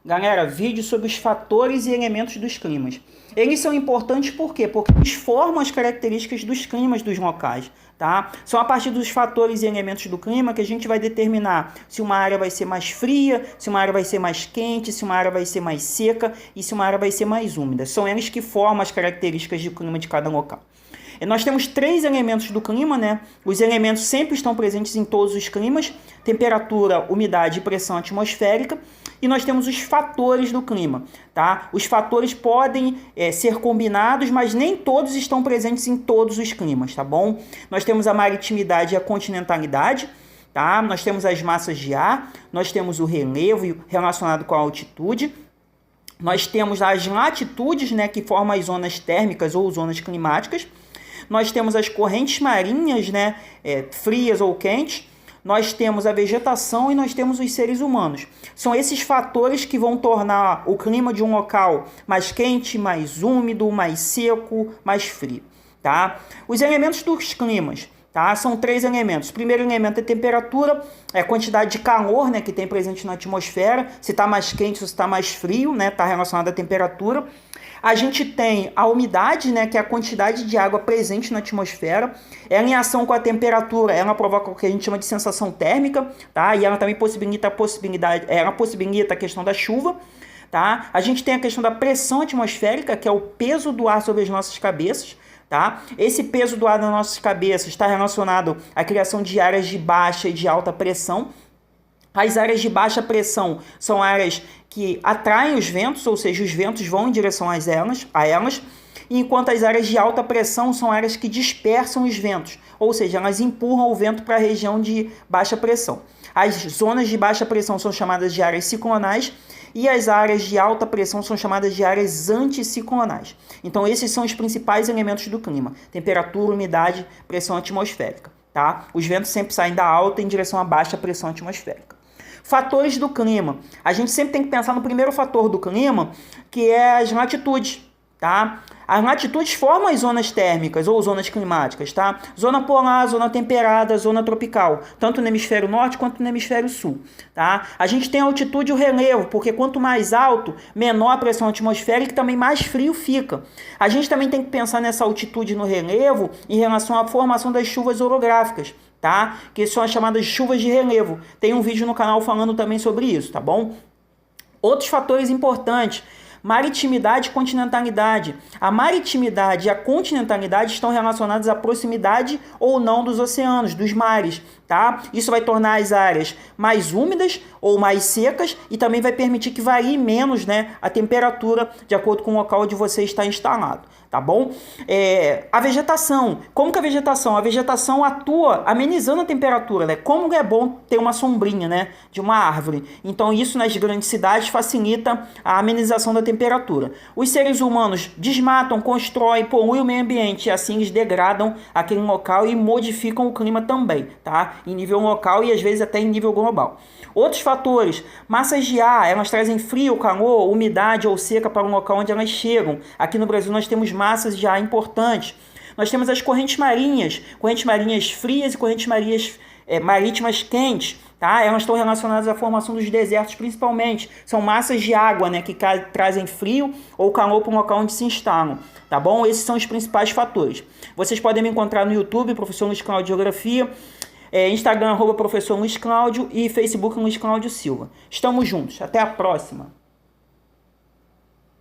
Galera, vídeo sobre os fatores e elementos dos climas. Eles são importantes por quê? Porque eles formam as características dos climas dos locais, tá? São a partir dos fatores e elementos do clima que a gente vai determinar se uma área vai ser mais fria, se uma área vai ser mais quente, se uma área vai ser mais seca e se uma área vai ser mais úmida. São eles que formam as características do clima de cada local. E nós temos 3 elementos do clima, né? Os elementos sempre estão presentes em todos os climas: temperatura, umidade e pressão atmosférica. E nós temos os fatores do clima, tá? Os fatores podem ser combinados, mas nem todos estão presentes em todos os climas, tá bom? Nós temos a maritimidade e a continentalidade, tá? Nós temos as massas de ar, nós temos o relevo relacionado com a altitude. Nós temos as latitudes, né, que formam as zonas térmicas ou zonas climáticas. Nós temos as correntes marinhas, né, frias ou quentes. Nós temos a vegetação e nós temos os seres humanos. São esses fatores que vão tornar o clima de um local mais quente, mais úmido, mais seco, mais frio, tá? Os elementos dos climas, tá? São 3 elementos. O primeiro elemento é a temperatura, é a quantidade de calor, né, que tem presente na atmosfera. Se está mais quente ou se está mais frio, né, está relacionado à temperatura. A gente tem a umidade, né, que é a quantidade de água presente na atmosfera. Ela, em ação com a temperatura, ela provoca o que a gente chama de sensação térmica, tá? E ela também possibilita a questão da chuva, tá? A gente tem a questão da pressão atmosférica, que é o peso do ar sobre as nossas cabeças, tá? Esse peso do ar nas nossas cabeças está relacionado à criação de áreas de baixa e de alta pressão. As áreas de baixa pressão são áreas que atraem os ventos, ou seja, os ventos vão em direção a elas, enquanto as áreas de alta pressão são áreas que dispersam os ventos, ou seja, elas empurram o vento para a região de baixa pressão. As zonas de baixa pressão são chamadas de áreas ciclonais e as áreas de alta pressão são chamadas de áreas anticiclonais. Então, esses são os principais elementos do clima: temperatura, umidade, pressão atmosférica, tá? Os ventos sempre saem da alta em direção à baixa pressão atmosférica. Fatores do clima. A gente sempre tem que pensar no primeiro fator do clima, que é as latitudes, tá? As latitudes formam as zonas térmicas ou zonas climáticas, tá? Zona polar, zona temperada, zona tropical, tanto no hemisfério norte quanto no hemisfério sul, tá? A gente tem a altitude e o relevo, porque quanto mais alto, menor a pressão atmosférica e também mais frio fica. A gente também tem que pensar nessa altitude e no relevo em relação à formação das chuvas orográficas, tá? Que são as chamadas chuvas de relevo. Tem um vídeo no canal falando também sobre isso, tá bom? Outros fatores importantes: maritimidade e continentalidade. A maritimidade e a continentalidade estão relacionadas à proximidade ou não dos oceanos, dos mares, tá? Isso vai tornar as áreas mais úmidas ou mais secas e também vai permitir que varie menos, né, a temperatura de acordo com o local onde você está instalado, tá bom? A vegetação. Como que a vegetação? A vegetação atua amenizando a temperatura, né? Como é bom ter uma sombrinha, né, de uma árvore. Então isso nas grandes cidades facilita a amenização da temperatura. Os seres humanos desmatam, constroem, poluem o meio ambiente e assim eles degradam aquele local e modificam o clima também, tá? Em nível local e às vezes até em nível global. Outros fatores: massas de ar, elas trazem frio, calor, umidade ou seca para um local onde elas chegam. Aqui no Brasil nós temos massas de ar importantes. Nós temos as correntes marinhas frias e correntes marítimas quentes, tá? Elas estão relacionadas à formação dos desertos principalmente. São massas de água, né, que trazem frio ou calor para um local onde se instalam, tá bom? Esses são os principais fatores. Vocês podem me encontrar no YouTube, Professor Luiz Cláudio Geografia, Instagram, @professor Luiz Cláudio e Facebook Luiz Cláudio Silva. Estamos juntos. Até a próxima.